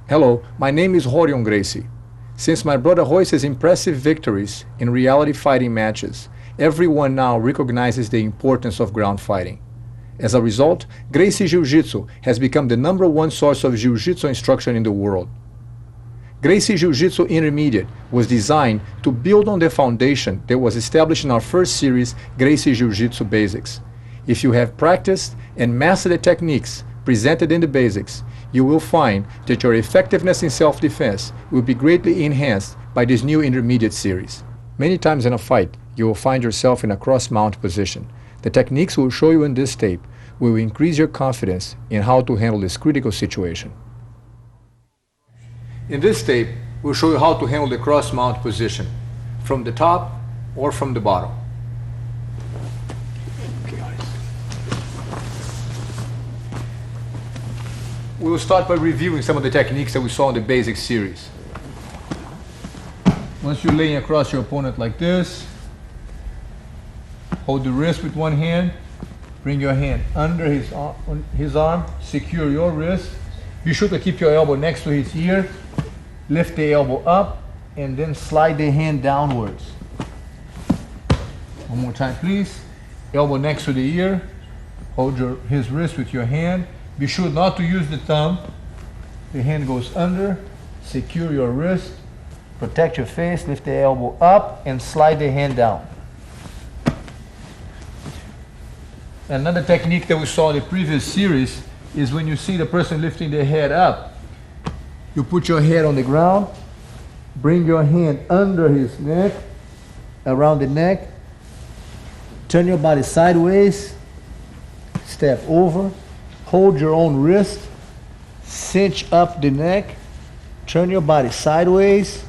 Hello, my name is Rorion Gracie. Since my brother Royce's impressive victories in reality fighting matches, everyone now recognizes the importance of ground fighting. As a result, Gracie Jiu-Jitsu has become the #1 source of Jiu-Jitsu instruction in the world. Gracie Jiu-Jitsu Intermediate was designed to build on the foundation that was established in our first series, Gracie Jiu-Jitsu Basics. If you have practiced and mastered the techniques presented in the basics, you will find that your effectiveness in self-defense will be greatly enhanced by this new intermediate series. Many times in a fight, you will find yourself in a cross-mount position. The techniques we'll show you in this tape will increase your confidence in how to handle this critical situation. In this tape, we'll show you how to handle the cross-mount position, from the top or from the bottom. We will start by reviewing some of the techniques that we saw in the basic series. Once you're laying across your opponent like this, hold the wrist with one hand, bring your hand under his arm, secure your wrist. Be sure to keep your elbow next to his ear, lift the elbow up, and then slide the hand downwards. One more time, please. Elbow next to the ear, hold his wrist with your hand. Be sure not to use the thumb. The hand goes under, secure your wrist, protect your face, lift the elbow up, and slide the hand down. Another technique that we saw in the previous series is when you see the person lifting their head up, you put your head on the ground, bring your hand under his neck, around the neck, turn your body sideways, step over, hold your own wrist, cinch up the neck, turn your body sideways,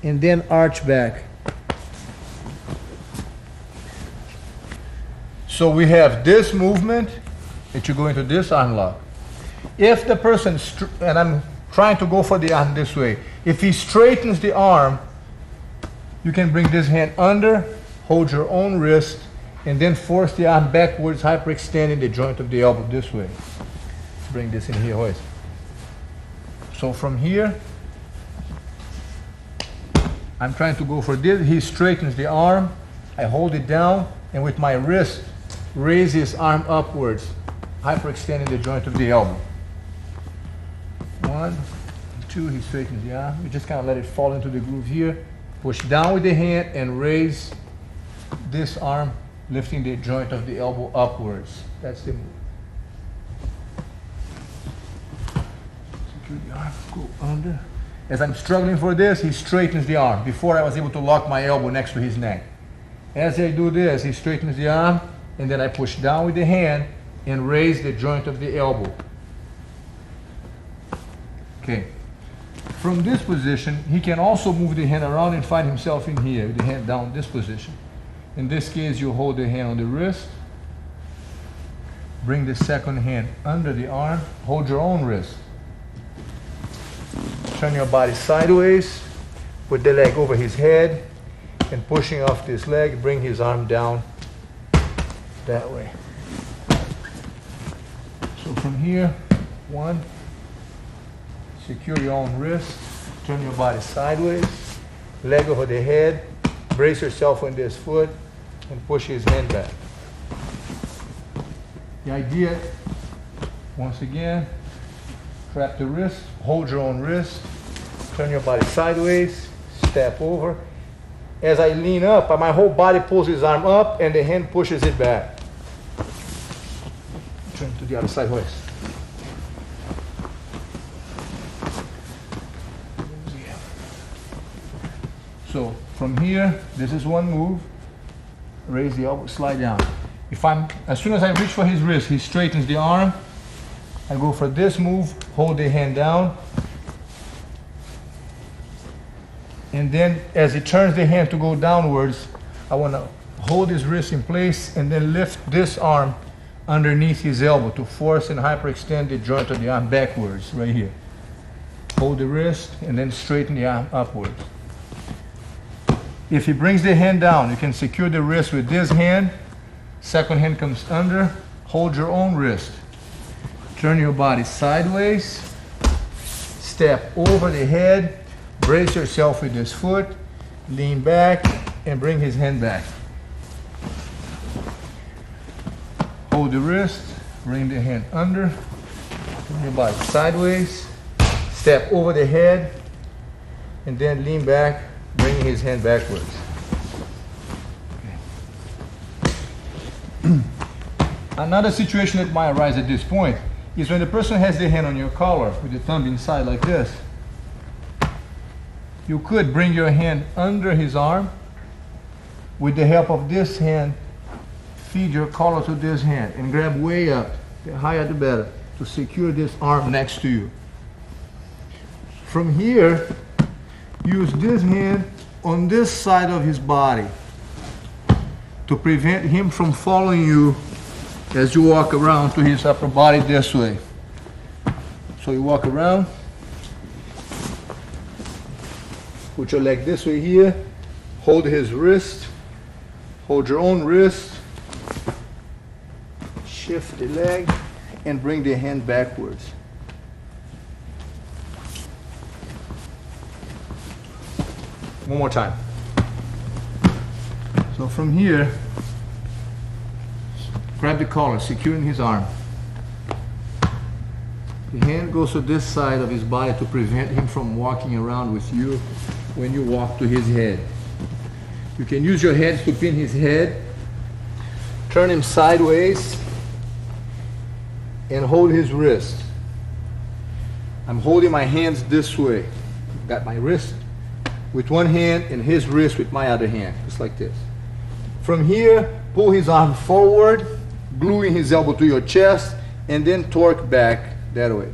and then arch back. So we have this movement that you go into this arm lock. If the person, and I'm trying to go for the arm this way, if he straightens the arm, you can bring this hand under, hold your own wrist, and then force the arm backwards, hyperextending the joint of the elbow this way. Bring this in here, Royce. So from here, I'm trying to go for this. He straightens the arm, I hold it down, and with my wrist, raise his arm upwards, hyperextending the joint of the elbow. 1, 2, he straightens the arm. You just kind of let it fall into the groove here. Push down with the hand and raise this arm, lifting the joint of the elbow upwards. That's the move. Secure the arm, go under. As I'm struggling for this, he straightens the arm. Before I was able to lock my elbow next to his neck. As I do this, he straightens the arm, and then I push down with the hand and raise the joint of the elbow. Okay. From this position, he can also move the hand around and find himself in here, with the hand down this position. In this case, you hold the hand on the wrist, bring the second hand under the arm, hold your own wrist. Turn your body sideways, put the leg over his head, and pushing off this leg, bring his arm down that way. So from here, 1, secure your own wrist, turn your body sideways, leg over the head, brace yourself on this foot, and push his hand back. The idea, once again, trap the wrist, hold your own wrist, turn your body sideways, step over. As I lean up, my whole body pulls his arm up and the hand pushes it back. Turn to the other side, Royce. So from here, this is one move. Raise the elbow, slide down. As soon as I reach for his wrist, he straightens the arm. I go for this move, hold the hand down. And then as he turns the hand to go downwards, I want to hold his wrist in place and then lift this arm underneath his elbow to force and hyperextend the joint of the arm backwards, right here. Hold the wrist and then straighten the arm upwards. If he brings the hand down, you can secure the wrist with this hand. Second hand comes under, hold your own wrist. Turn your body sideways, step over the head, brace yourself with this foot, lean back, and bring his hand back. Hold the wrist, bring the hand under, turn your body sideways, step over the head, and then lean back, bringing his hand backwards. Another situation that might arise at this point is when the person has their hand on your collar with the thumb inside like this. You could bring your hand under his arm. With the help of this hand, feed your collar to this hand and grab way up, the higher the better, to secure this arm next to you. From here, use this hand on this side of his body to prevent him from following you as you walk around to his upper body this way. So you walk around, put your leg this way here, hold his wrist, hold your own wrist, shift the leg, and bring the hand backwards. One more time. So from here, grab the collar, securing his arm. The hand goes to this side of his body to prevent him from walking around with you when you walk to his head. You can use your hands to pin his head, turn him sideways, and hold his wrist. I'm holding my hands this way. Got my wrist with one hand and his wrist with my other hand, just like this. From here, pull his arm forward, gluing his elbow to your chest, and then torque back that way.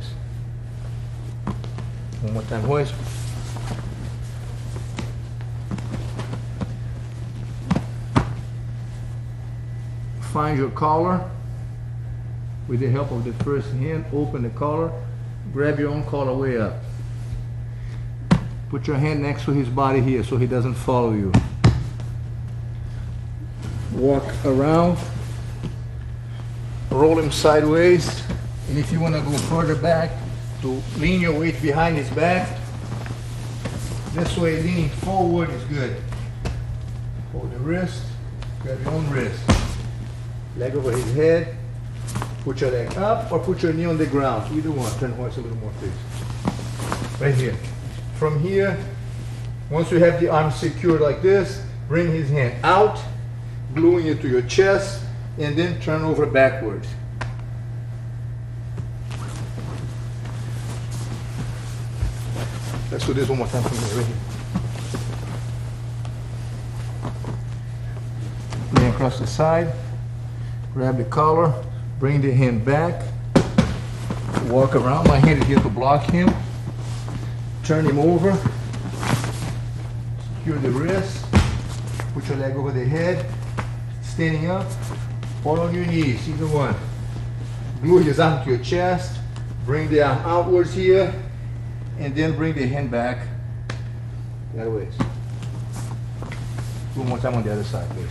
One more time, Royce. Find your collar. With the help of the first hand, open the collar, grab your own collar way up. Put your hand next to his body here so he doesn't follow you. Walk around, roll him sideways, and if you want to go further back, to lean your weight behind his back. This way, leaning forward is good. Hold the wrist, grab your own wrist. Leg over his head, put your leg up or put your knee on the ground. Either one. Turn Royce a little more, please. Right here. From here, once you have the arm secured like this, bring his hand out, gluing it to your chest, and then turn over backwards. Let's do this one more time from here, right here. Then across the side, grab the collar, bring the hand back, walk around. My hand is here to block him. Turn him over, secure the wrist, put your leg over the head, standing up, or on your knees, either one. Glue his arm to your chest, bring the arm outwards here, and then bring the hand back the other way. One more time on the other side, please.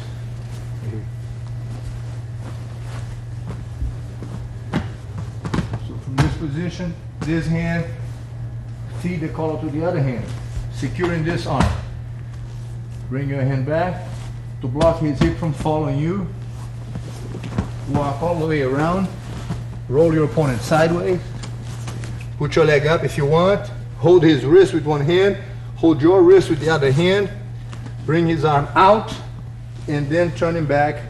So from this position, this hand, feed the collar to the other hand, securing this arm. Bring your hand back to block his hip from following you. Walk all the way around. Roll your opponent sideways. Put your leg up if you want. Hold his wrist with one hand. Hold your wrist with the other hand. Bring his arm out and then turn him back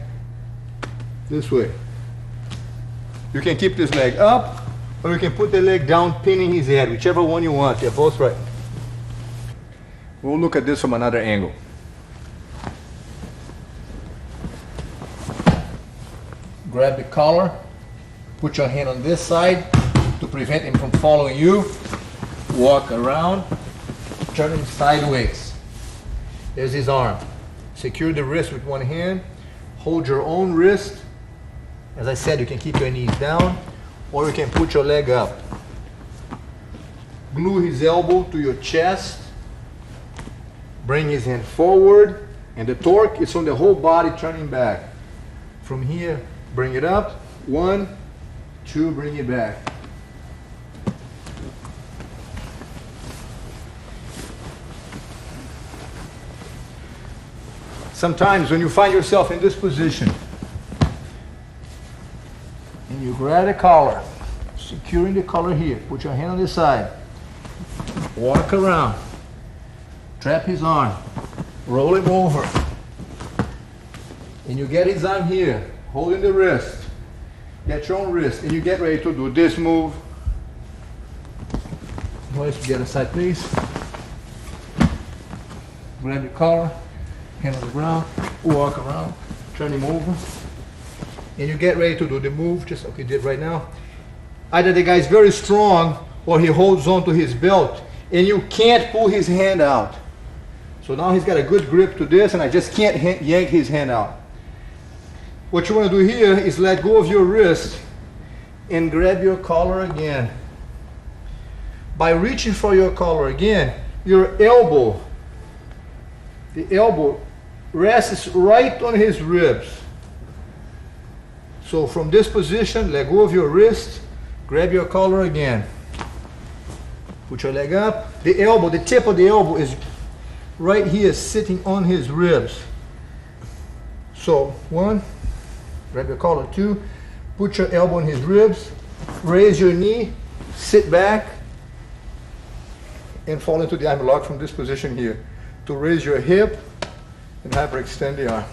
this way. You can keep this leg up, or you can put the leg down, pinning his head, whichever one you want. They're both right. We'll look at this from another angle. Grab the collar, put your hand on this side to prevent him from following you. Walk around, turn him sideways. There's his arm. Secure the wrist with one hand. Hold your own wrist. As I said, you can keep your knees down, or you can put your leg up. Glue his elbow to your chest. Bring his hand forward, and the torque is on the whole body turning back. From here, bring it up. 1, 2, bring it back. Sometimes when you find yourself in this position and you grab the collar, securing the collar here, put your hand on this side, walk around, trap his arm, roll him over, and you get his arm here, holding the wrist, get your own wrist, and you get ready to do this move. Let's get aside, please. Grab your collar, hand on the ground, walk around, turn him over, and you get ready to do the move, just like you did right now. Either the guy's very strong or he holds on to his belt, and you can't pull his hand out. So now he's got a good grip to this, and I just can't yank his hand out. What you want to do here is let go of your wrist and grab your collar again. By reaching for your collar again, your elbow, the elbow rests right on his ribs. So from this position, let go of your wrist, grab your collar again. Put your leg up. The elbow, the tip of the elbow is right here sitting on his ribs. So 1, grab your collar. 2, put your elbow on his ribs, raise your knee, sit back, and fall into the arm lock from this position here. To raise your hip and hyperextend the arm.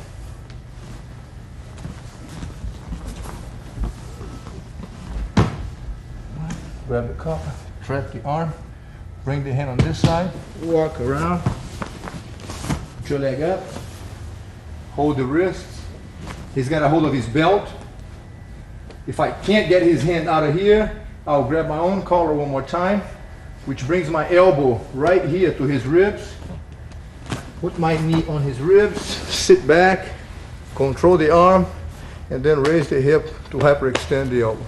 Grab the collar, trap the arm, bring the hand on this side, walk around, put your leg up, hold the wrists. He's got a hold of his belt. If I can't get his hand out of here, I'll grab my own collar one more time, which brings my elbow right here to his ribs. Put my knee on his ribs, sit back, control the arm, and then raise the hip to hyperextend the elbow.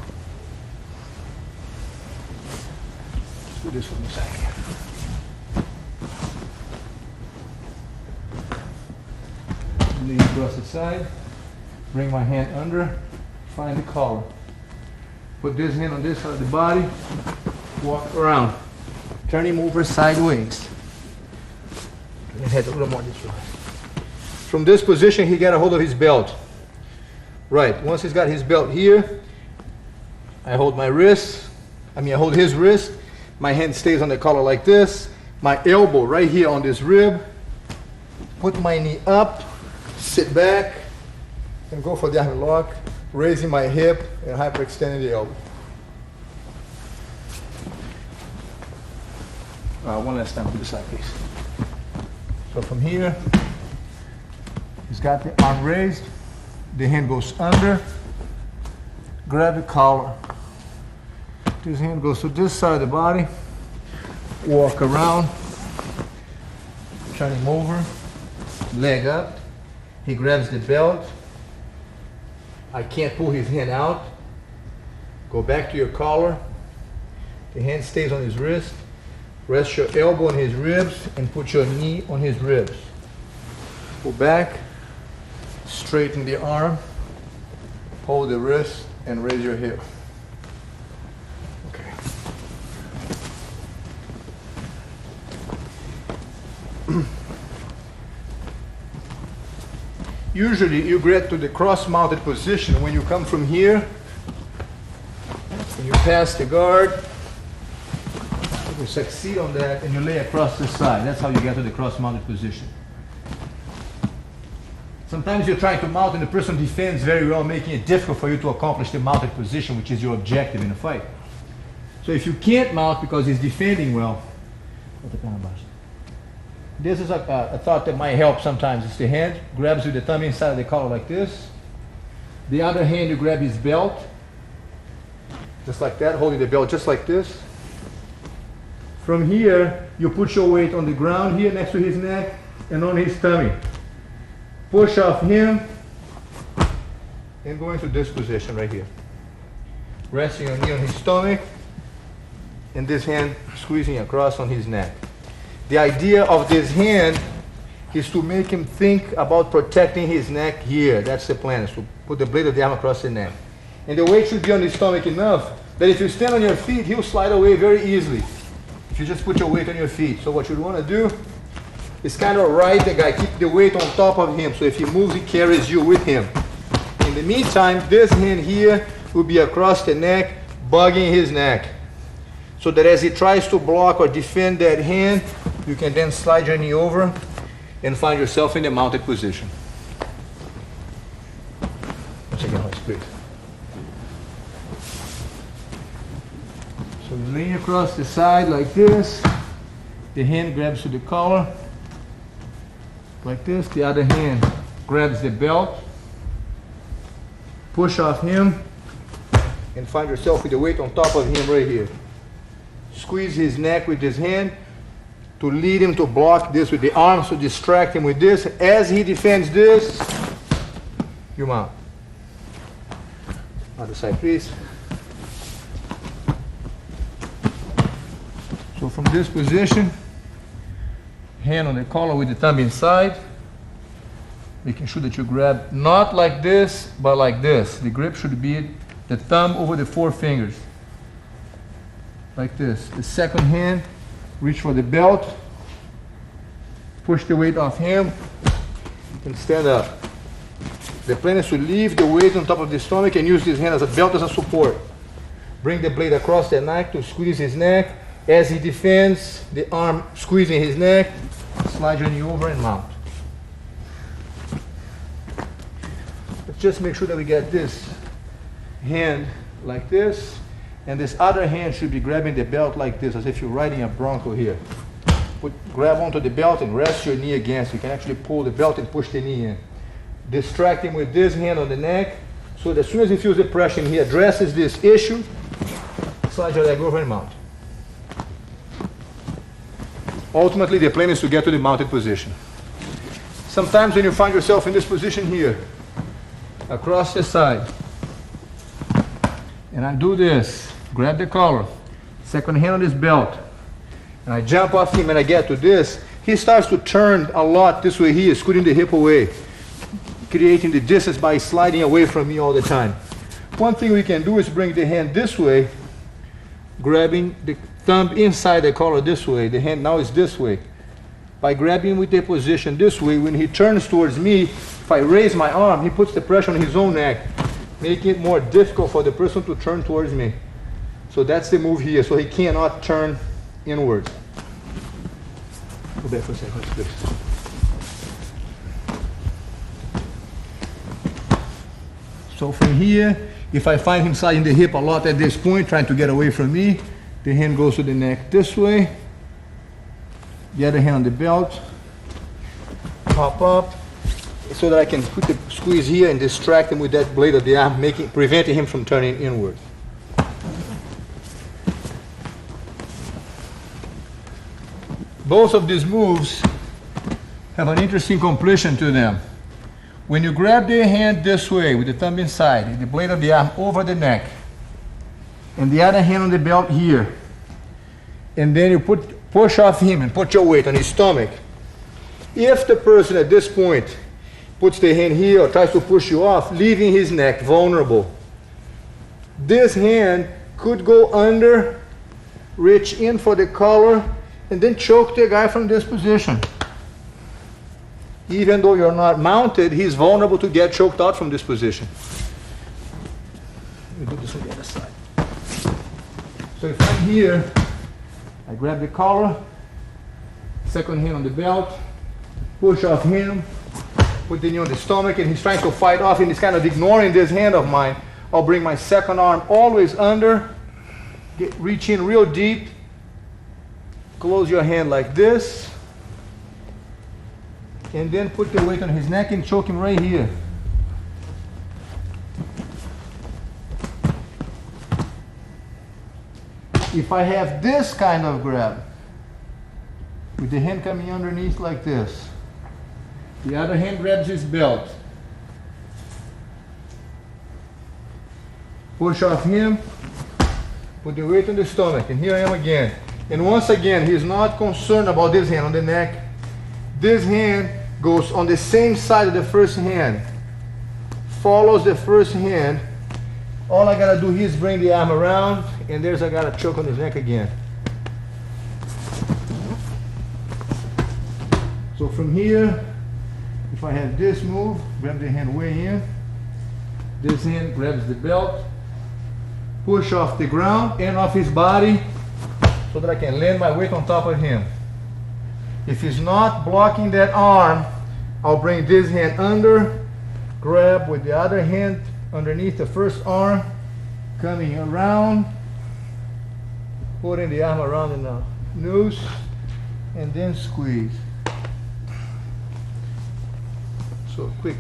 Let's do this from the side here. Knee across the side, bring my hand under, find the collar. Put this hand on this side of the body, walk around. Turn him over sideways. Turn his head a little more this way. From this position, he got a hold of his belt. Right, once he's got his belt here, I hold my wrist, I hold his wrist, my hand stays on the collar like this, my elbow right here on this rib, put my knee up, sit back, and go for the arm lock, raising my hip and hyperextending the elbow. One last time to the side, please. So from here, he's got the arm raised, the hand goes under, grab the collar. This hand goes to this side of the body, walk around, turn him over, leg up, he grabs the belt. I can't pull his hand out. Go back to your collar, the hand stays on his wrist. Rest your elbow on his ribs and put your knee on his ribs. Go back, straighten the arm, hold the wrist, and raise your hip. Okay. Usually you get to the cross-mounted position when you come from here, and you pass the guard. You succeed on that and you lay across the side. That's how you get to the cross-mounted position. Sometimes you're trying to mount and the person defends very well, making it difficult for you to accomplish the mounted position, which is your objective in a fight. So if you can't mount because he's defending well, this is a thought that might help sometimes. It's the hand grabs with the thumb inside of the collar like this. The other hand you grab his belt, just like that, holding the belt just like this. From here, you put your weight on the ground here next to his neck and on his tummy. Push off him and go into this position right here. Resting your knee on his stomach and this hand squeezing across on his neck. The idea of this hand is to make him think about protecting his neck here. That's the plan, is to put the blade of the arm across the neck. And the weight should be on his stomach enough that if you stand on your feet, he'll slide away very easily. You just put your weight on your feet. So what you want to do, It's kind of right, the guy, keep the weight on top of him, so if he moves, he carries you with him. In the meantime, this hand here will be across the neck, bugging his neck. So that as he tries to block or defend that hand, you can then slide your knee over and find yourself in the mounted position. Once again, let's please. So you lean across the side like this. The hand grabs to the collar, like this. The other hand grabs the belt. Push off him and find yourself with the weight on top of him right here. Squeeze his neck with this hand to lead him to block this with the arms, to distract him with this. As he defends this, you mount. Other side, please. So from this position, hand on the collar with the thumb inside, making sure that you grab not like this, but like this. The grip should be the thumb over the four fingers. Like this. The second hand, reach for the belt, push the weight off him, and stand up. The plan is to leave the weight on top of the stomach and use this hand as a belt as a support. Bring the blade across the neck to squeeze his neck. As he defends, the arm squeezing his neck, slide your knee over and mount. Let's just make sure that we get this hand like this, and this other hand should be grabbing the belt like this, as if you're riding a bronco here. Grab onto the belt and rest your knee against. You can actually pull the belt and push the knee in. Distract him with this hand on the neck, so that as soon as he feels the pressure and he addresses this issue, slide your leg over and mount. Ultimately, the plan is to get to the mounted position. Sometimes when you find yourself in this position here, across the side, and I do this, grab the collar, second hand on his belt, and I jump off him and I get to this, he starts to turn a lot this way here, scooting the hip away, creating the distance by sliding away from me all the time. One thing we can do is bring the hand this way, grabbing the thumb inside the collar this way. The hand now is this way. By grabbing with the position this way, when he turns towards me, if I raise my arm, he puts the pressure on his own neck, making it more difficult for the person to turn towards me. So that's the move here, so he cannot turn inwards. Go back for a second, please. So from here, if I find him sliding the hip a lot at this point, trying to get away from me, the hand goes to the neck this way, the other hand on the belt, pop up, so that I can put the squeeze here and distract him with that blade of the arm, preventing him from turning inward. Both of these moves have an interesting completion to them. When you grab the hand this way with the thumb inside and the blade of the arm over the neck, and the other hand on the belt here, and then you push off him and put your weight on his stomach. If the person at this point puts the hand here or tries to push you off, leaving his neck vulnerable, this hand could go under, reach in for the collar, and then choke the guy from this position. Even though you're not mounted, he's vulnerable to get choked out from this position. Let me do this on the other side. So if I'm here, I grab the collar, second hand on the belt, push off him, put the knee on the stomach, and he's trying to fight off and he's kind of ignoring this hand of mine. I'll bring my second arm always under, reach in real deep, close your hand like this, and then put the weight on his neck and choke him right here. If I have this kind of grab, with the hand coming underneath like this, the other hand grabs his belt, push off him, put the weight on the stomach, and here I am again. And once again, he's not concerned about this hand on the neck. This hand goes on the same side of the first hand, follows the first hand. All I gotta do here is bring the arm around, and there's I got a choke on his neck again. So from here, if I have this move, grab the hand way in, this hand grabs the belt, push off the ground and off his body so that I can land my weight on top of him. If he's not blocking that arm, I'll bring this hand under, grab with the other hand underneath the first arm, coming around, putting the arm around in the noose, and then squeeze. So quick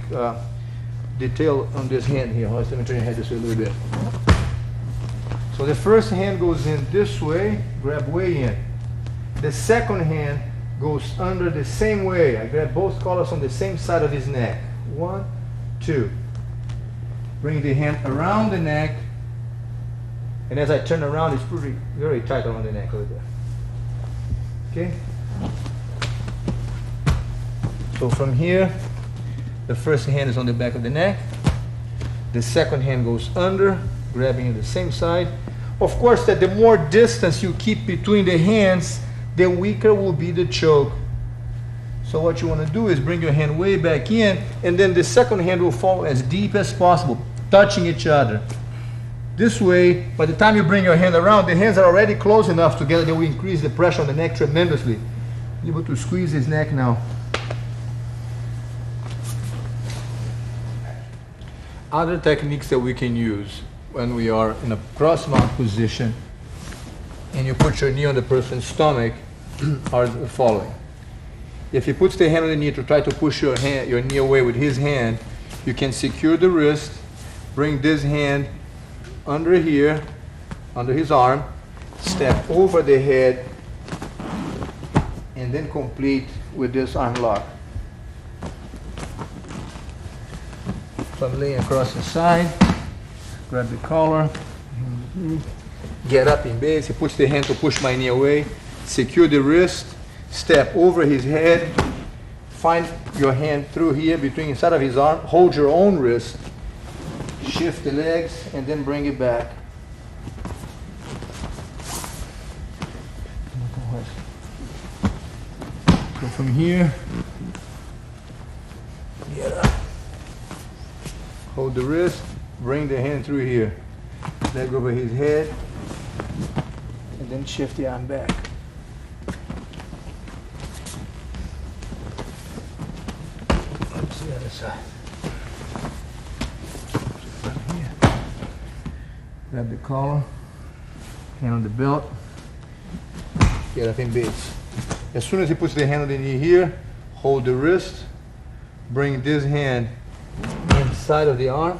detail on this hand here. Let me turn your head this way a little bit. So the first hand goes in this way, grab way in. The second hand goes under the same way. I grab both collars on the same side of his neck. 1, 2. Bring the hand around the neck. And as I turn around, it's pretty very tight around the neck over there. Okay? So from here, the first hand is on the back of the neck. The second hand goes under, grabbing on the same side. Of course, that the more distance you keep between the hands, the weaker will be the choke. So what you want to do is bring your hand way back in, and then the second hand will fall as deep as possible, touching each other. This way, by the time you bring your hand around, the hands are already close enough together that will increase the pressure on the neck tremendously. You're able to squeeze his neck now. Other techniques that we can use when we are in a cross mount position and you put your knee on the person's stomach are the following. If he puts the hand on the knee to try to push your knee away with his hand, you can secure the wrist, bring this hand under here, under his arm, step over the head, and then complete with this arm lock. So I'm laying across the side, grab the collar, get up in base. He puts the hand to push my knee away, secure the wrist, step over his head, find your hand through here between inside of his arm, hold your own wrist, shift the legs, and then bring it back. So from here, get up. Hold the wrist, bring the hand through here. Leg over his head, and then shift the arm back. Oops, the other side. Here. Grab the collar, hand on the belt, get up in base. As soon as he puts the hand on the knee here, hold the wrist, bring this hand inside of the arm,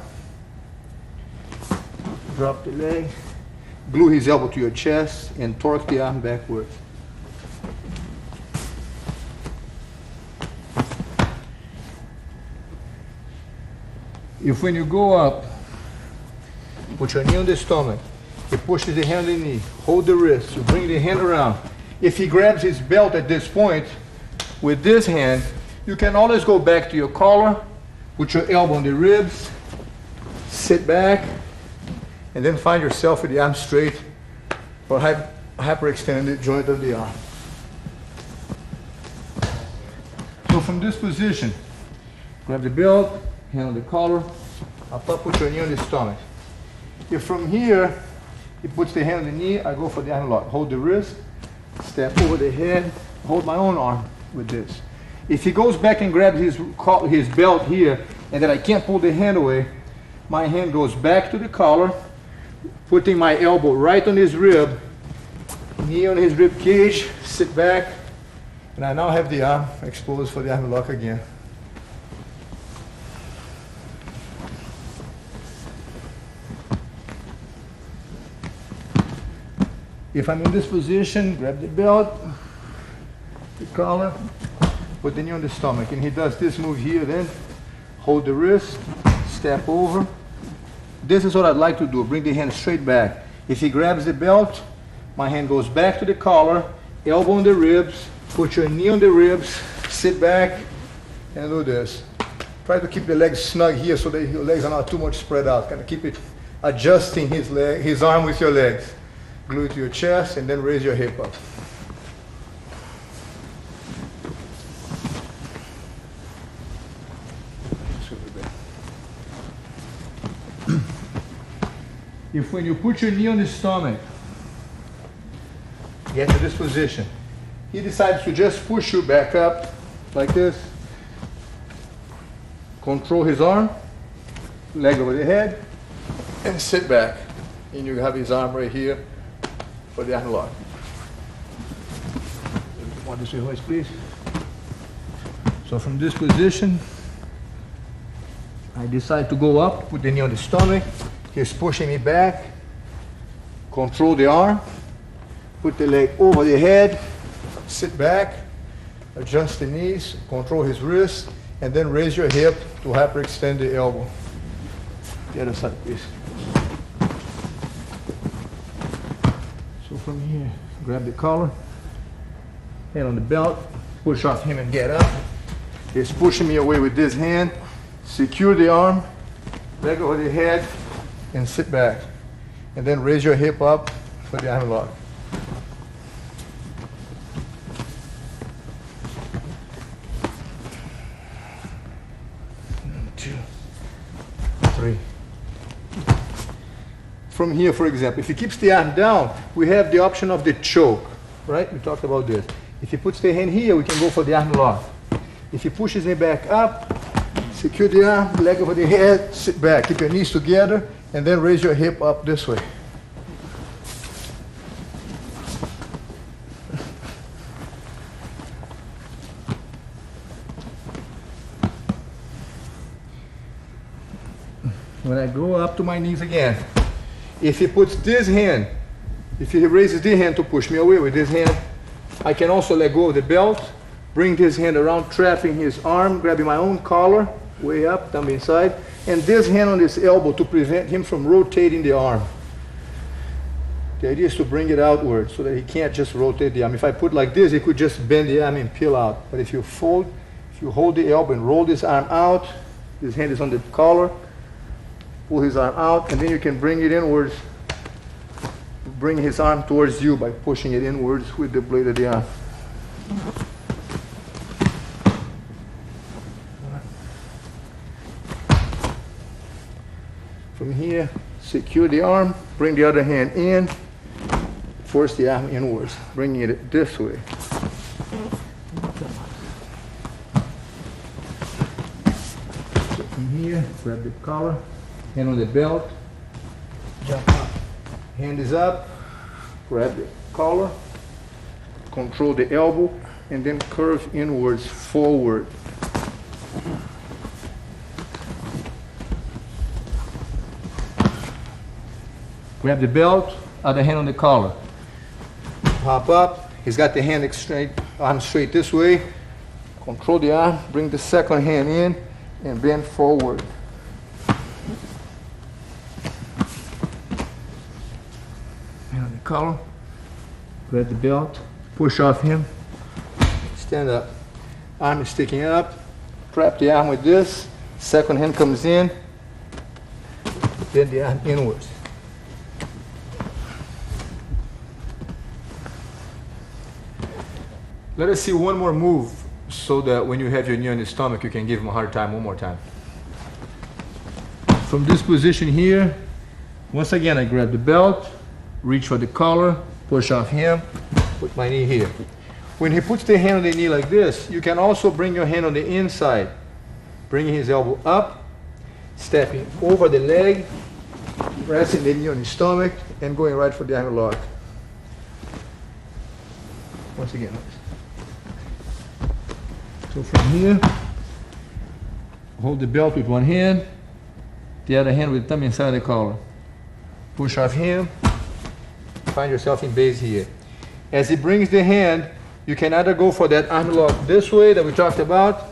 drop the leg, glue his elbow to your chest, and torque the arm backwards. If when you go up, put your knee on the stomach, he pushes the hand on the knee, hold the wrist, you bring the hand around. If he grabs his belt at this point, with this hand, you can always go back to your collar, put your elbow on the ribs, sit back, and then find yourself with the arm straight or hyperextended joint of the arm. So from this position, grab the belt, hand on the collar, up top, put your knee on the stomach. If from here, he puts the hand on the knee, I go for the arm lock. Hold the wrist, step over the head, hold my own arm with this. If he goes back and grabs his belt here, and then I can't pull the hand away, my hand goes back to the collar, putting my elbow right on his rib, knee on his rib cage, sit back, and I now have the arm exposed for the arm lock again. If I'm in this position, grab the belt, the collar, put the knee on the stomach, and he does this move here, then hold the wrist, step over. This is what I'd like to do, bring the hand straight back. If he grabs the belt, my hand goes back to the collar, elbow on the ribs, put your knee on the ribs, sit back, and do this. Try to keep the legs snug here so that your legs are not too much spread out. Kind of keep it adjusting his arm with your legs. Glue it to your chest and then raise your hip up. if when you put your knee on his stomach, get to this position, he decides to just push you back up like this, control his arm, leg over the head, and sit back. And you have his arm right here for the arm lock. Want this way, Royce, please? So from this position, I decide to go up, put the knee on the stomach. He's pushing me back. Control the arm. Put the leg over the head. Sit back. Adjust the knees. Control his wrist. And then raise your hip to hyperextend the elbow. The other side, please. So from here, grab the collar. Hand on the belt. Push off him and get up. He's pushing me away with this hand. Secure the arm, leg over the head, and sit back. And then raise your hip up for the arm lock. 1, 2, 3. From here, for example, if he keeps the arm down, we have the option of the choke, right? We talked about this. If he puts the hand here, we can go for the arm lock. If he pushes me back up, secure the arm, leg over the head, sit back. Keep your knees together, and then raise your hip up this way. When I go up to my knees again, if he puts this hand, if he raises this hand to push me away with this hand, I can also let go of the belt, bring this hand around, trapping his arm, grabbing my own collar, way up, thumb inside, and this hand on his elbow to prevent him from rotating the arm. The idea is to bring it outward so that he can't just rotate the arm. If I put like this, he could just bend the arm and peel out. But if you hold the elbow and roll this arm out, his hand is on the collar, pull his arm out, and then you can bring it inwards, bring his arm towards you by pushing it inwards with the blade of the arm. From here, secure the arm, bring the other hand in, force the arm inwards, bringing it this way. So from here, grab the collar, hand on the belt, jump up. Hand is up, grab the collar, control the elbow, and then curve inwards, forward. Grab the belt, other hand on the collar. Hop up, he's got the hand straight, arm straight this way. Control the arm, bring the second hand in, and bend forward. Hand on the collar, grab the belt, push off him, stand up. Arm is sticking up, trap the arm with this, second hand comes in, bend the arm inwards. Let us see one more move so that when you have your knee on his stomach, you can give him a hard time one more time. From this position here, once again, I grab the belt, reach for the collar, push off him, put my knee here. When he puts the hand on the knee like this, you can also bring your hand on the inside, bringing his elbow up, stepping over the leg, resting the knee on his stomach, and going right for the arm lock. Once again. So from here, hold the belt with one hand, the other hand with the thumb inside the collar. Push off him, find yourself in base here. As he brings the hand, you can either go for that arm lock this way that we talked about,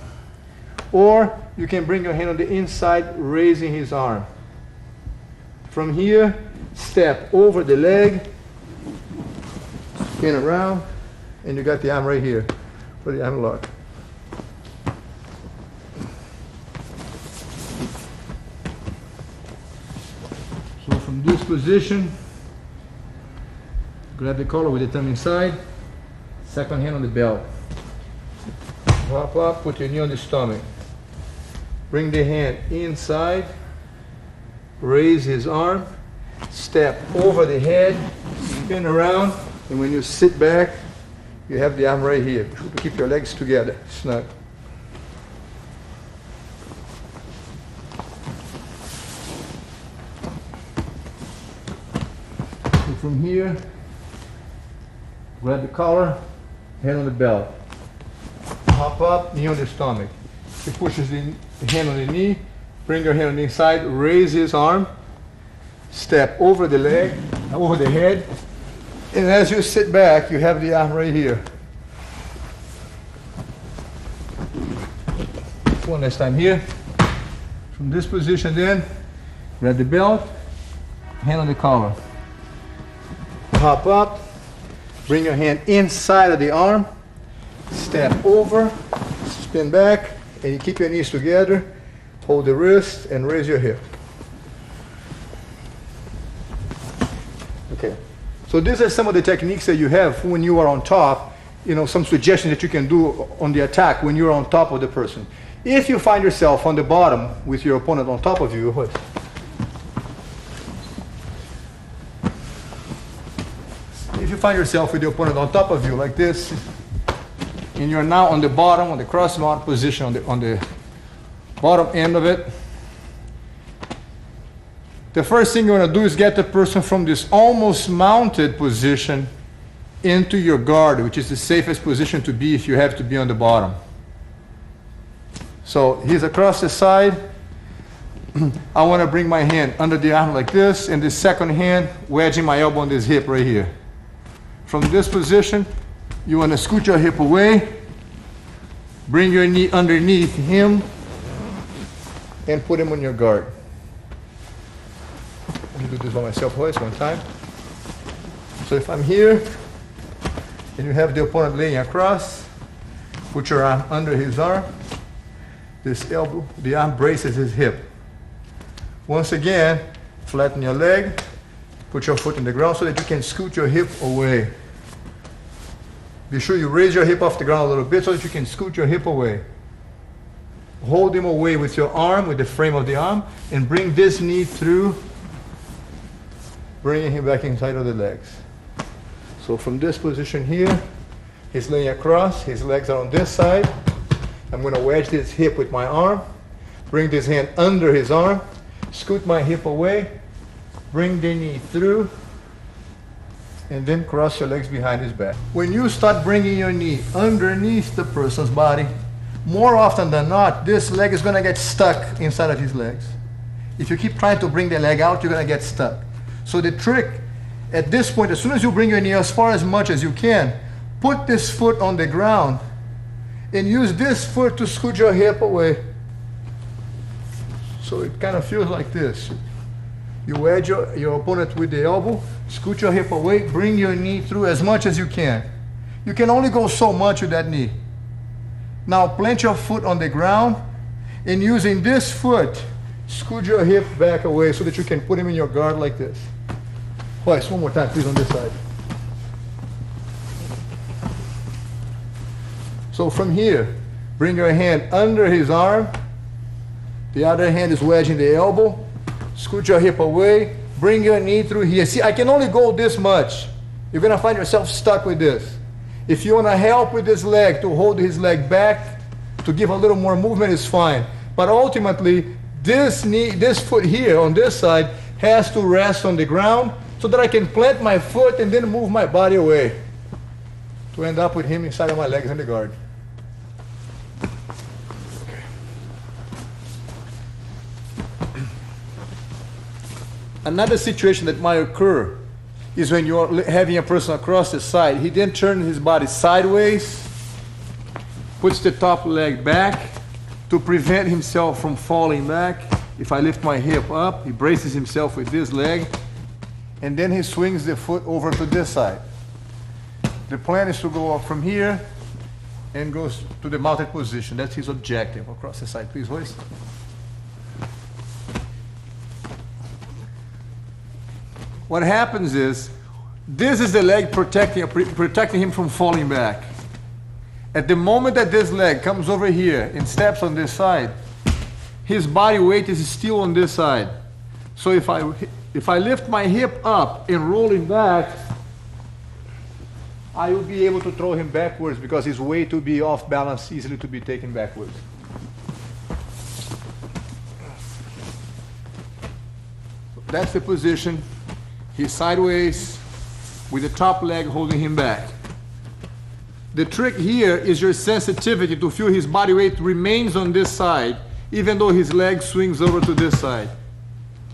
or you can bring your hand on the inside, raising his arm. From here, step over the leg, spin around, and you got the arm right here for the arm lock. So from this position, grab the collar with the thumb inside, second hand on the belt. Hop up, put your knee on the stomach. Bring the hand inside, raise his arm, step over the head, spin around, and when you sit back, you have the arm right here. Keep your legs together, snug. So from here, grab the collar, hand on the belt. Hop up, knee on the stomach. He pushes the hand on the knee, bring your hand on the inside, raise his arm, step over the leg, over the head, and as you sit back, you have the arm right here. One last time here. From this position then, grab the belt, hand on the collar. Hop up, bring your hand inside of the arm, step over, spin back, and you keep your knees together, hold the wrist, and raise your hip. Okay. So these are some of the techniques that you have when you are on top, you know, some suggestions that you can do on the attack when you're on top of the person. If you find yourself on the bottom with your opponent on top of you, what? If you find yourself with your opponent on top of you like this, and you're now on the bottom, on the cross-mount position, on the bottom end of it, the first thing you want to do is get the person from this almost mounted position into your guard, which is the safest position to be if you have to be on the bottom. So he's across the side. I want to bring my hand under the arm like this, and the second hand wedging my elbow on this hip right here. From this position, you want to scoot your hip away, bring your knee underneath him, and put him on your guard. Let me do this by myself one time. So if I'm here, and you have the opponent laying across, put your arm under his arm, this elbow, the arm braces his hip. Once again, flatten your leg, put your foot in the ground so that you can scoot your hip away. Be sure you raise your hip off the ground a little bit so that you can scoot your hip away. Hold him away with your arm, with the frame of the arm, and bring this knee through, bringing him back inside of the legs. So from this position here, he's laying across, his legs are on this side. I'm going to wedge this hip with my arm, bring this hand under his arm, scoot my hip away, bring the knee through, and then cross your legs behind his back. When you start bringing your knee underneath the person's body, more often than not, this leg is going to get stuck inside of his legs. If you keep trying to bring the leg out, you're going to get stuck. So the trick at this point, as soon as you bring your knee as far as much as you can, put this foot on the ground and use this foot to scoot your hip away. So it kind of feels like this. You wedge your opponent with the elbow, scoot your hip away, bring your knee through as much as you can. You can only go so much with that knee. Now plant your foot on the ground, and using this foot, scoot your hip back away so that you can put him in your guard like this. Twice, one more time, please, on this side. So from here, bring your hand under his arm. The other hand is wedging the elbow. Scoot your hip away. Bring your knee through here. See, I can only go this much. You're going to find yourself stuck with this. If you want to help with this leg, to hold his leg back, to give a little more movement, is fine. But ultimately, this foot here on this side has to rest on the ground so that I can plant my foot and then move my body away to end up with him inside of my legs in the guard. Another situation that might occur is when you're having a person across the side. He then turns his body sideways, puts the top leg back to prevent himself from falling back. If I lift my hip up, he braces himself with this leg, and then he swings the foot over to this side. The plan is to go up from here and goes to the mounted position. That's his objective across the side. Please hoist. What happens is, this is the leg protecting him from falling back. At the moment that this leg comes over here and steps on this side, his body weight is still on this side. So if If I lift my hip up and roll him back, I will be able to throw him backwards because his weight will be off balance, easily to be taken backwards. That's the position. He's sideways with the top leg holding him back. The trick here is your sensitivity to feel his body weight remains on this side, even though his leg swings over to this side.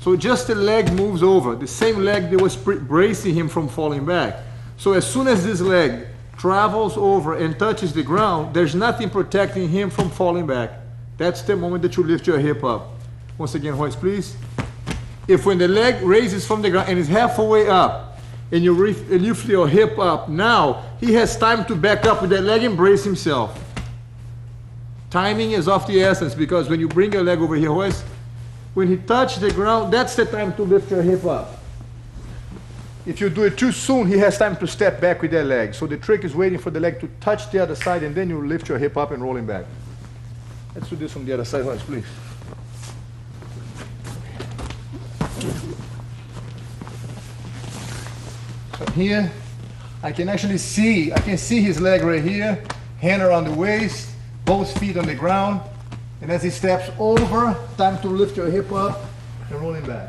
So just the leg moves over, the same leg that was bracing him from falling back. So as soon as this leg travels over and touches the ground, there's nothing protecting him from falling back. That's the moment that you lift your hip up. Once again, Royce, please. If when the leg raises from the ground and is halfway up, and you lift your hip up, now he has time to back up with that leg and brace himself. Timing is of the essence, because when you bring your leg over here, Royce, when he touches the ground, that's the time to lift your hip up. If you do it too soon, he has time to step back with that leg. So the trick is waiting for the leg to touch the other side, and then you lift your hip up and roll him back. Let's do this from the other side, Royce, please. So here, I can actually see, his leg right here, hand around the waist, both feet on the ground, and as he steps over, time to lift your hip up and roll him back.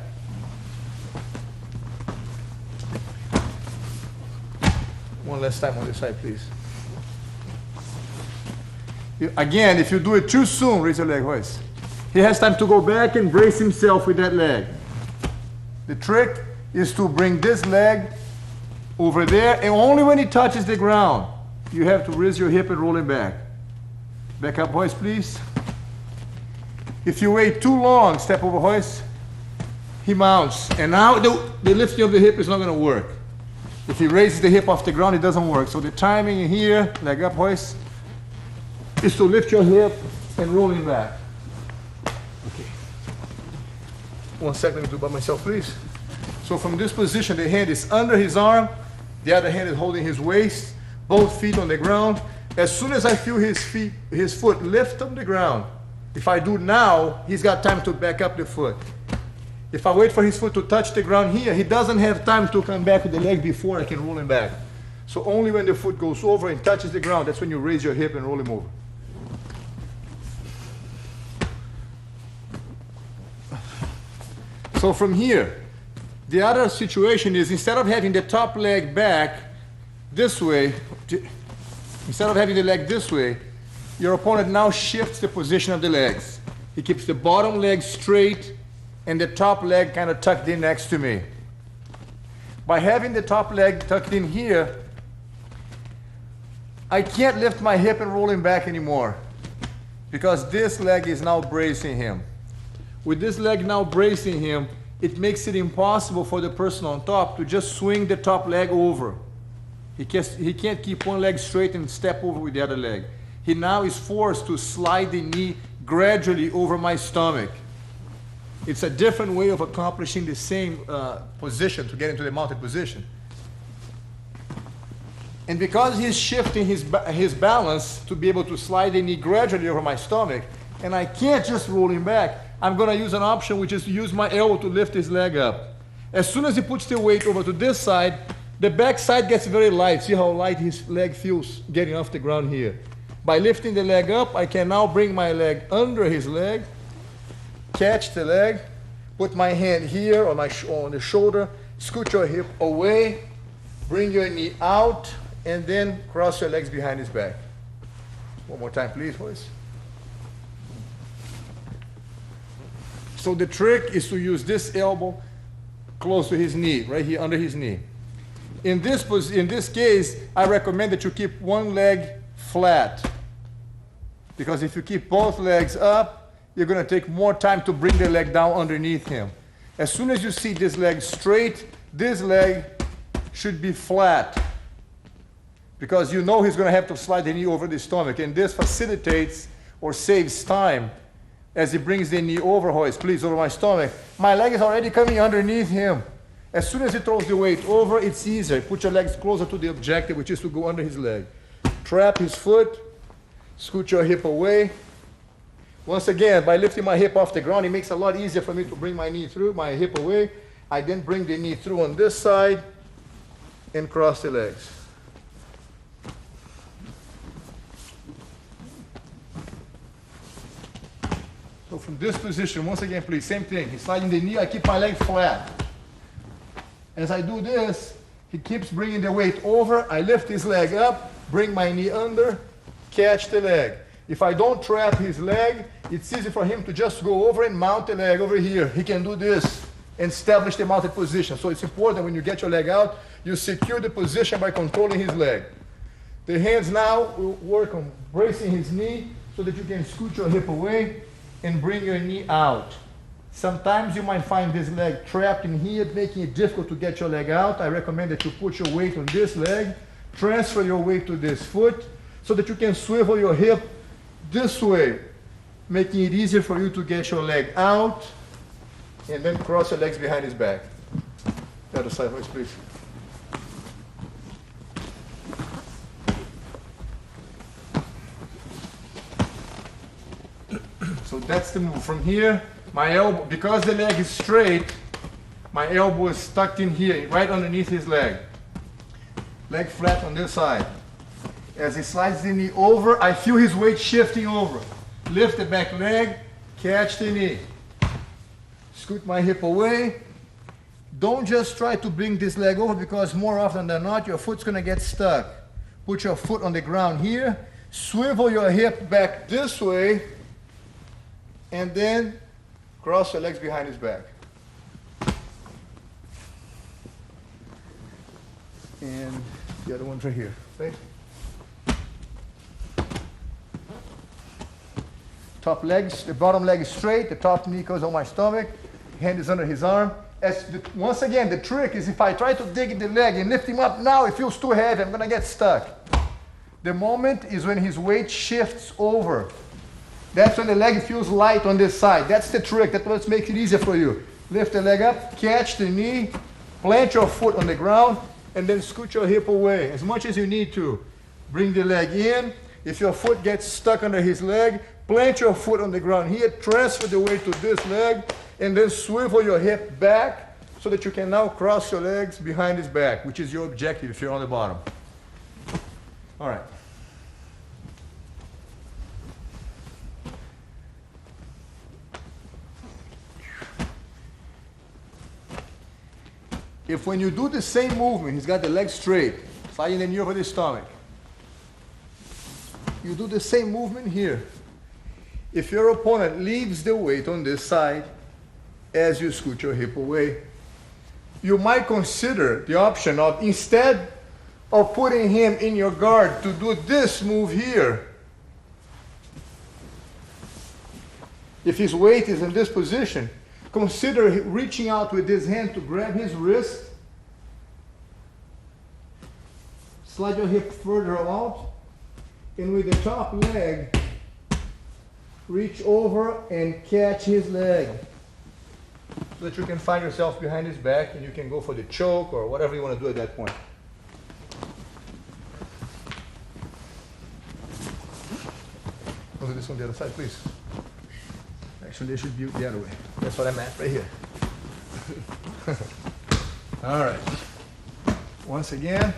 One last time on this side, please. Again, if you do it too soon, raise your leg, Royce. He has time to go back and brace himself with that leg. The trick is to bring this leg over there, and only when he touches the ground, you have to raise your hip and roll him back. Back up, Royce, please. If you wait too long, step over, Royce, he mounts. And now the lifting of the hip is not going to work. If he raises the hip off the ground, it doesn't work. So the timing here, leg up, Royce, is to lift your hip and roll him back. Okay. 1 second, let me do it by myself, please. So from this position, the hand is under his arm, the other hand is holding his waist, both feet on the ground. As soon as I feel his foot lift on the ground, if I do now, he's got time to back up the foot. If I wait for his foot to touch the ground here, he doesn't have time to come back with the leg before I can roll him back. So only when the foot goes over and touches the ground, that's when you raise your hip and roll him over. So from here, the other situation is, instead of having the top leg back this way, instead of having the leg this way, your opponent now shifts the position of the legs. He keeps the bottom leg straight and the top leg kind of tucked in next to me. By having the top leg tucked in here, I can't lift my hip and roll him back anymore, because this leg is now bracing him. With this leg now bracing him, it makes it impossible for the person on top to just swing the top leg over. He can't keep one leg straight and step over with the other leg. He now is forced to slide the knee gradually over my stomach. It's a different way of accomplishing the same position to get into the mounted position. And because he's shifting his balance to be able to slide the knee gradually over my stomach, and I can't just roll him back, I'm going to use an option, which is to use my elbow to lift his leg up. As soon as he puts the weight over to this side, the back side gets very light. See how light his leg feels getting off the ground here. By lifting the leg up, I can now bring my leg under his leg, catch the leg, put my hand here on the shoulder, scoot your hip away, bring your knee out, and then cross your legs behind his back. One more time, please, boys. So the trick is to use this elbow close to his knee, right here under his knee. In this case, I recommend that you keep one leg flat, because if you keep both legs up, you're going to take more time to bring the leg down underneath him. As soon as you see this leg straight, this leg should be flat, because you know he's going to have to slide the knee over the stomach, and this facilitates or saves time. As he brings the knee over, Royce, please, over my stomach, my leg is already coming underneath him. As soon as he throws the weight over, it's easier. Put your legs closer to the objective, which is to go under his leg. Trap his foot, scoot your hip away. Once again, by lifting my hip off the ground, it makes it a lot easier for me to bring my knee through, my hip away. I then bring the knee through on this side and cross the legs. So from this position, once again, please, same thing. He's sliding the knee, I keep my leg flat. As I do this, he keeps bringing the weight over. I lift his leg up, bring my knee under, catch the leg. If I don't trap his leg, it's easy for him to just go over and mount the leg over here. He can do this and establish the mounted position. So it's important when you get your leg out, you secure the position by controlling his leg. The hands now will work on bracing his knee so that you can scoot your hip away and bring your knee out. Sometimes you might find this leg trapped in here, making it difficult to get your leg out. I recommend that you put your weight on this leg, transfer your weight to this foot, so that you can swivel your hip this way, making it easier for you to get your leg out, and then cross your legs behind his back. The other side, please. So that's the move. From here, my elbow, because the leg is straight, my elbow is tucked in here, right underneath his leg. Leg flat on this side. As he slides the knee over, I feel his weight shifting over. Lift the back leg, catch the knee. Scoot my hip away. Don't just try to bring this leg over, because more often than not, your foot's gonna get stuck. Put your foot on the ground here, swivel your hip back this way, and then cross your legs behind his back. And the other one's right here. Okay? Top legs, the bottom leg is straight, the top knee goes on my stomach, hand is under his arm. Once again, the trick is if I try to dig in the leg and lift him up now, it feels too heavy, I'm gonna get stuck. The moment is when his weight shifts over. That's when the leg feels light on this side. That's the trick, that's what makes it easier for you. Lift the leg up, catch the knee, plant your foot on the ground, and then scoot your hip away as much as you need to. Bring the leg in. If your foot gets stuck under his leg, plant your foot on the ground here, transfer the weight to this leg, and then swivel your hip back so that you can now cross your legs behind his back, which is your objective if you're on the bottom. All right. If when you do the same movement, he's got the leg straight, sliding the knee over the stomach. You do the same movement here. If your opponent leaves the weight on this side, as you scoot your hip away, you might consider the option of, instead of putting him in your guard, to do this move here. If his weight is in this position, consider reaching out with his hand to grab his wrist. Slide your hip further out, and with the top leg, reach over and catch his leg, so that you can find yourself behind his back and you can go for the choke or whatever you want to do at that point. Look at this on the other side, please. Actually, they should be the other way. That's what I'm at right here. All right. Once again,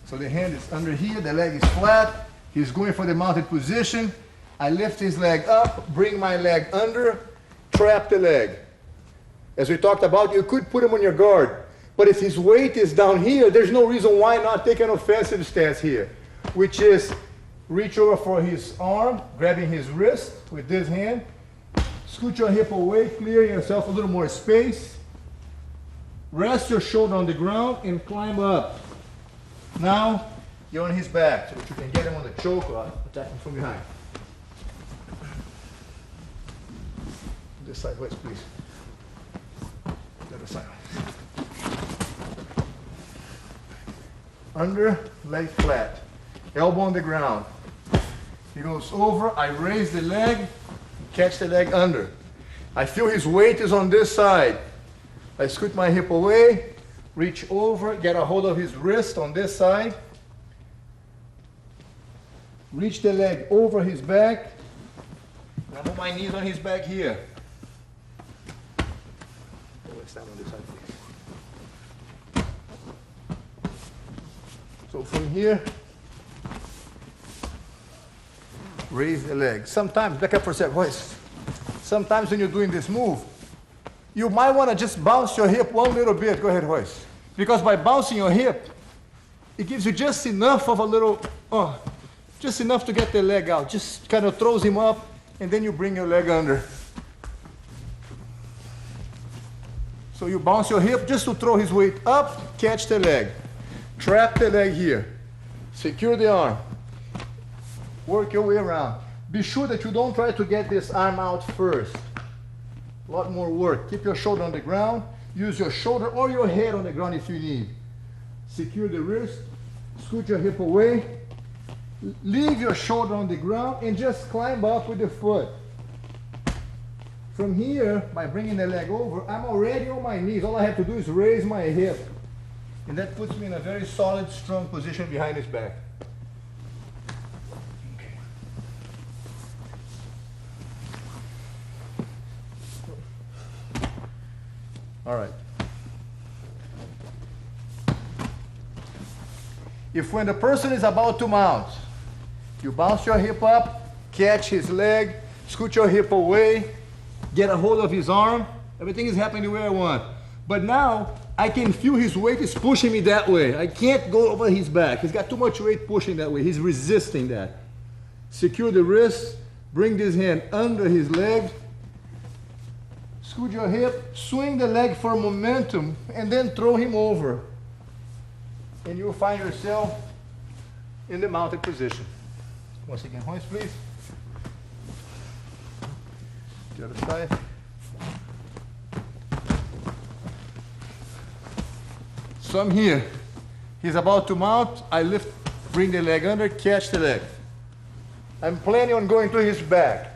so the hand is under here, the leg is flat. He's going for the mounted position. I lift his leg up, bring my leg under, trap the leg. As we talked about, you could put him on your guard. But if his weight is down here, there's no reason why not take an offensive stance here, which is reach over for his arm, grabbing his wrist with this hand, scoot your hip away, clearing yourself a little more space. Rest your shoulder on the ground and climb up. Now, you're on his back, so that you can get him on the choke or attack him from behind. This side, west, please. The other side. Under, leg flat. Elbow on the ground. He goes over, I raise the leg, catch the leg under. I feel his weight is on this side. I scoot my hip away, reach over, get a hold of his wrist on this side. Reach the leg over his back. Now put my knees on his back here. Let's stand on this side, please. So from here, raise the leg. Sometimes, back up for a sec, voice. Sometimes when you're doing this move, you might want to just bounce your hip one little bit. Go ahead, voice. Because by bouncing your hip, it gives you just enough of a little, just enough to get the leg out. Just kind of throws him up, and then you bring your leg under. So you bounce your hip just to throw his weight up, catch the leg. Trap the leg here. Secure the arm. Work your way around. Be sure that you don't try to get this arm out first. A lot more work. Keep your shoulder on the ground. Use your shoulder or your head on the ground if you need. Secure the wrist. Scoot your hip away. Leave your shoulder on the ground and just climb up with the foot. From here, by bringing the leg over, I'm already on my knees. All I have to do is raise my hip. And that puts me in a very solid, strong position behind his back. Okay. All right. If when the person is about to mount, you bounce your hip up, catch his leg, scoot your hip away, get a hold of his arm, everything is happening the way I want. But now, I can feel his weight is pushing me that way. I can't go over his back. He's got too much weight pushing that way. He's resisting that. Secure the wrist, bring this hand under his leg, scoot your hip, swing the leg for momentum, and then throw him over. And you'll find yourself in the mounted position. Once again, hoist please. The other side. So I'm here. He's about to mount. I lift, bring the leg under, catch the leg. I'm planning on going to his back.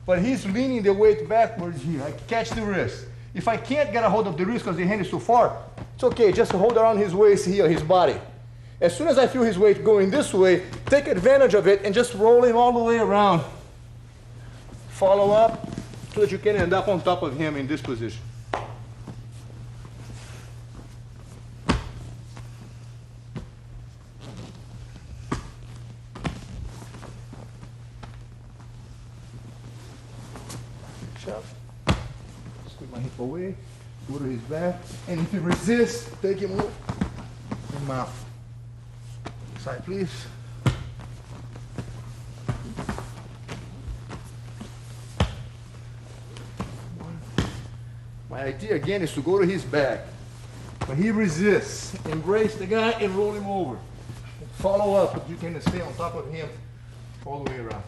But he's leaning the weight backwards here. I catch the wrist. If I can't get a hold of the wrist because the hand is too far, it's okay, just hold around his waist here, his body. As soon as I feel his weight going this way, take advantage of it and just roll him all the way around. Follow up so that you can end up on top of him in this position. Scoot my hip away, go to his back, and if he resists, take him over and mount. Side, please. My idea again is to go to his back, but he resists. Embrace the guy and roll him over. Follow up, but you can stay on top of him all the way around.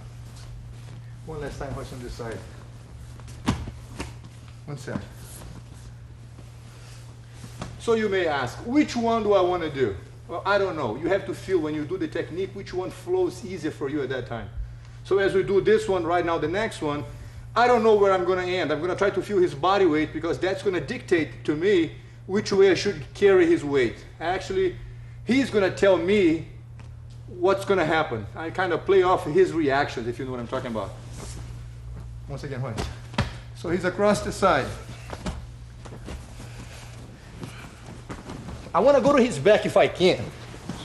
One last time, hoist on this side. One second. So you may ask, which one do I want to do? Well, I don't know. You have to feel when you do the technique which one flows easier for you at that time. So as we do this one right now, the next one, I don't know where I'm going to end. I'm going to try to feel his body weight because that's going to dictate to me which way I should carry his weight. Actually, he's going to tell me what's going to happen. I kind of play off his reactions, if you know what I'm talking about. Once again, hoist. So he's across the side. I want to go to his back if I can.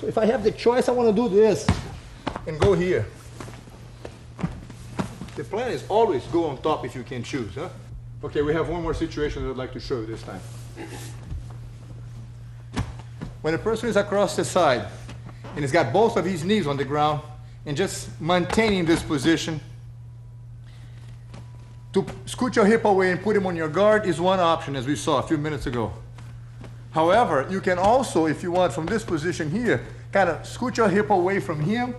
So if I have the choice, I want to do this and go here. The plan is always go on top if you can choose, huh? Okay, we have one more situation that I'd like to show you this time. When a person is across the side and he's got both of his knees on the ground and just maintaining this position, to scoot your hip away and put him on your guard is one option, as we saw a few minutes ago. However, you can also, if you want, from this position here, kind of scoot your hip away from him.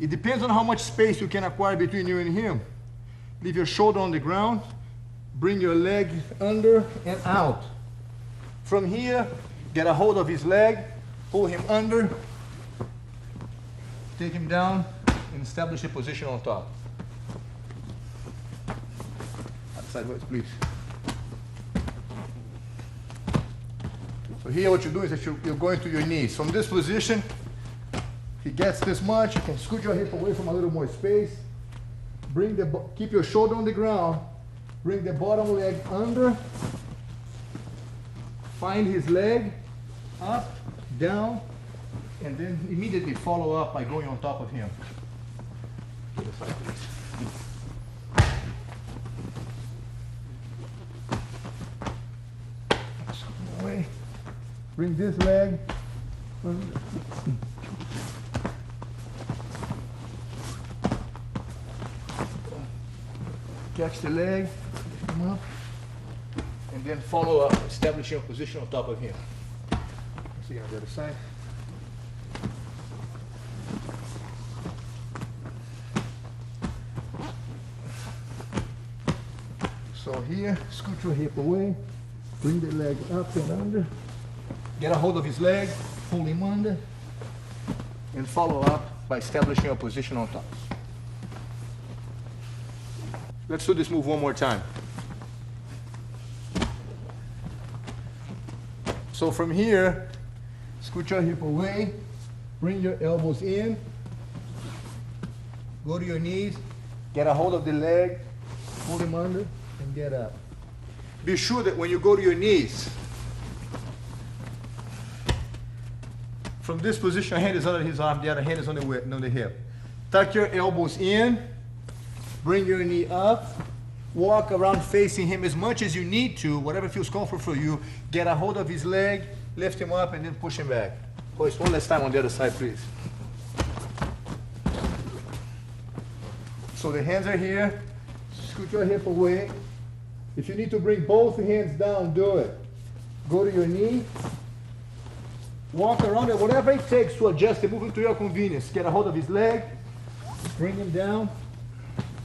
It depends on how much space you can acquire between you and him. Leave your shoulder on the ground, bring your leg under and out. From here, get a hold of his leg, pull him under, take him down, and establish a position on top. Sideways, please. So here what you do is that you're going to your knees. From this position, he gets this much, you can scoot your hip away from a little more space. Keep your shoulder on the ground. Bring the bottom leg under. Find his leg, up, down, and then immediately follow up by going on top of him. To the side, please. Away. Bring this leg. Catch the leg, lift him up, and then follow up, establishing a position on top of him. Let's see on the other side. So here, scoot your hip away, bring the leg up and under, get a hold of his leg, pull him under, and follow up by establishing a position on top. Let's do this move one more time. So from here, scoot your hip away, bring your elbows in, go to your knees, get a hold of the leg, pull him under, and get up. Be sure that when you go to your knees, from this position, your hand is under his arm, the other hand is on the hip. Tuck your elbows in, bring your knee up, walk around facing him as much as you need to, whatever feels comfortable for you. Get a hold of his leg, lift him up, and then push him back. Hoist one last time on the other side, please. So the hands are here. Scoot your hip away. If you need to bring both hands down, do it. Go to your knee. Walk around it, whatever it takes to adjust the movement to your convenience. Get a hold of his leg, bring him down,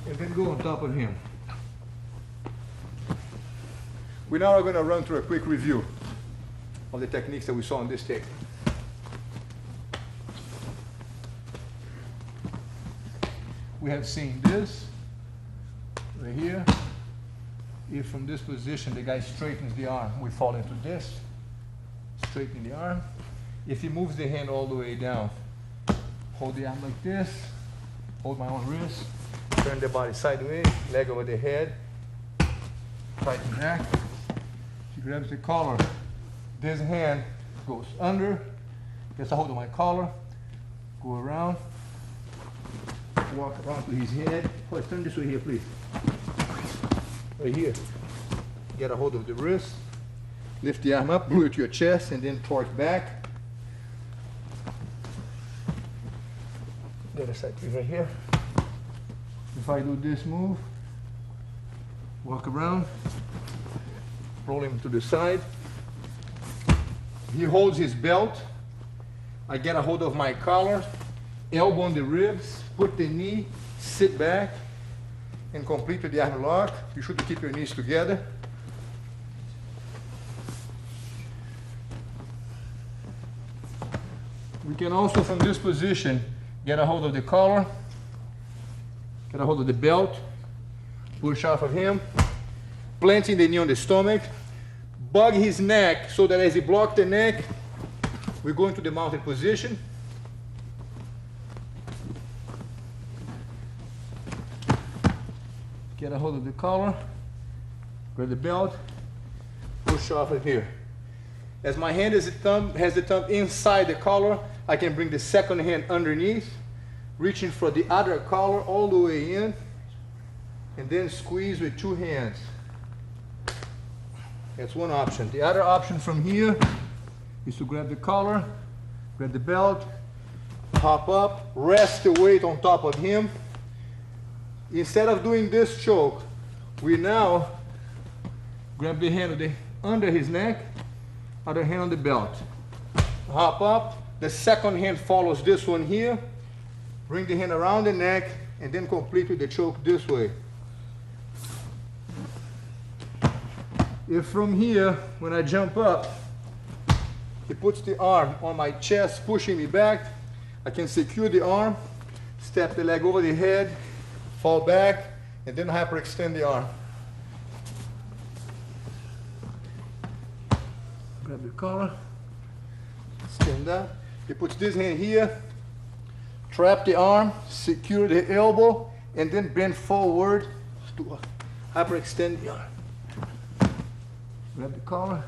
and then go on top of him. We now are going to run through a quick review of the techniques that we saw on this tape. We have seen this right here. If from this position the guy straightens the arm, we fall into this, straighten the arm. If he moves the hand all the way down, hold the arm like this, hold my own wrist, turn the body sideways, leg over the head, tighten back. He grabs the collar. This hand goes under, gets a hold of my collar, go around, walk around to his head. Please turn this way here, please. Right here. Get a hold of the wrist, lift the arm up, glue it to your chest, and then torque back. The other side, please, right here. If I do this move, walk around, roll him to the side. He holds his belt. I get a hold of my collar, elbow on the ribs, put the knee, sit back, and complete with the arm lock. You should keep your knees together. We can also, from this position, get a hold of the collar, get a hold of the belt, push off of him, planting the knee on the stomach, bug his neck so that as he blocks the neck, we go into the mounted position. Get a hold of the collar, grab the belt, push off of here. As my hand has the thumb inside the collar, I can bring the second hand underneath, reaching for the other collar all the way in, and then squeeze with two hands. That's one option. The other option from here is to grab the collar, grab the belt, hop up, rest the weight on top of him. Instead of doing this choke, we now grab the hand under his neck, other hand on the belt. Hop up, the second hand follows this one here, bring the hand around the neck, and then complete with the choke this way. If from here, when I jump up, he puts the arm on my chest, pushing me back, I can secure the arm, step the leg over the head, fall back, and then hyperextend the arm. Grab the collar, stand up. He puts this hand here, trap the arm, secure the elbow, and then bend forward to hyperextend the arm. Grab the collar.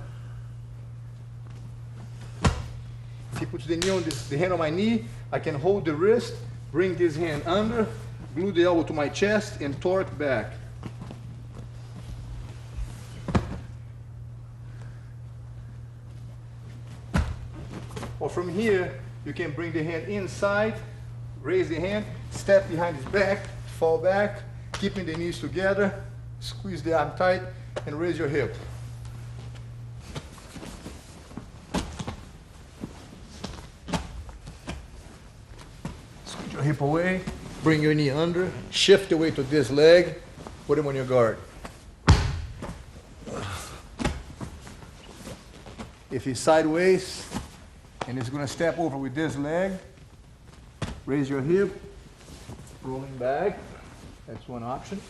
If he puts the knee on this, the hand on my knee, I can hold the wrist, bring this hand under, glue the elbow to my chest, and torque back. Or from here, you can bring the hand inside, raise the hand, step behind his back, fall back, keeping the knees together, squeeze the arm tight, and raise your hip. Squeeze your hip away, bring your knee under, shift the weight to this leg, put him on your guard. If he's sideways, and he's going to step over with this leg, raise your hip, rolling back. That's one option.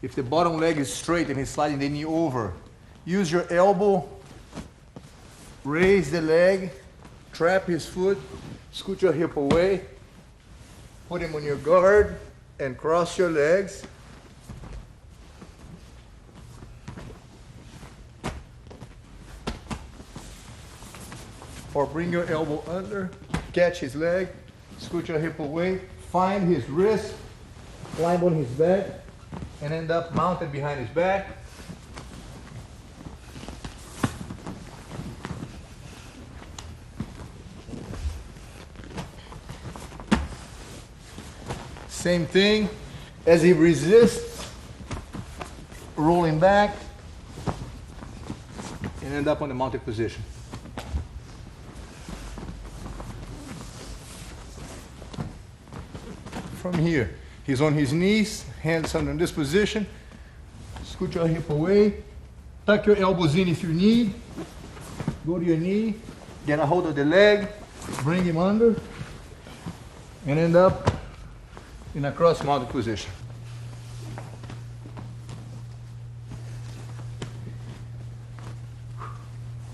If the bottom leg is straight and he's sliding the knee over, use your elbow, raise the leg, trap his foot, scoot your hip away, put him on your guard, and cross your legs. Or bring your elbow under, catch his leg, scoot your hip away, find his wrist, climb on his back, and end up mounted behind his back. Same thing, as he resists, rolling back, and end up on the mounted position. From here, he's on his knees, hands under in this position, scoot your hip away, tuck your elbows in if you need, go to your knee, get a hold of the leg, bring him under, and end up in a cross-mounted position.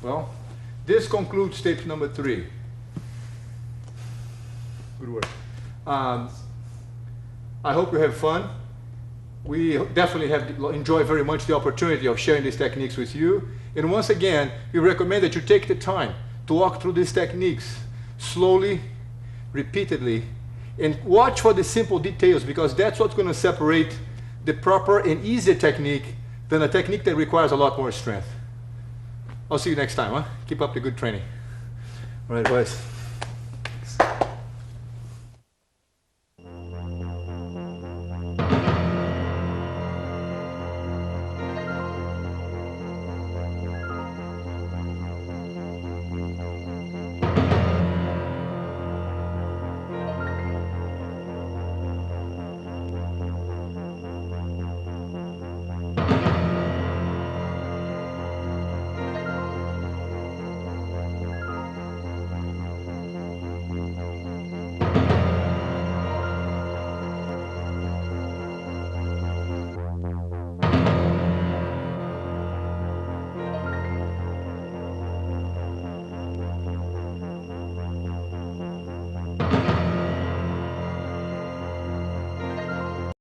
Well, this concludes tape number 3. Good work. I hope you have fun. We definitely have enjoyed very much the opportunity of sharing these techniques with you. And once again, we recommend that you take the time to walk through these techniques slowly, repeatedly, and watch for the simple details, because that's what's going to separate the proper and easier technique than a technique that requires a lot more strength. I'll see you next time. Keep up the good training. All right, boys.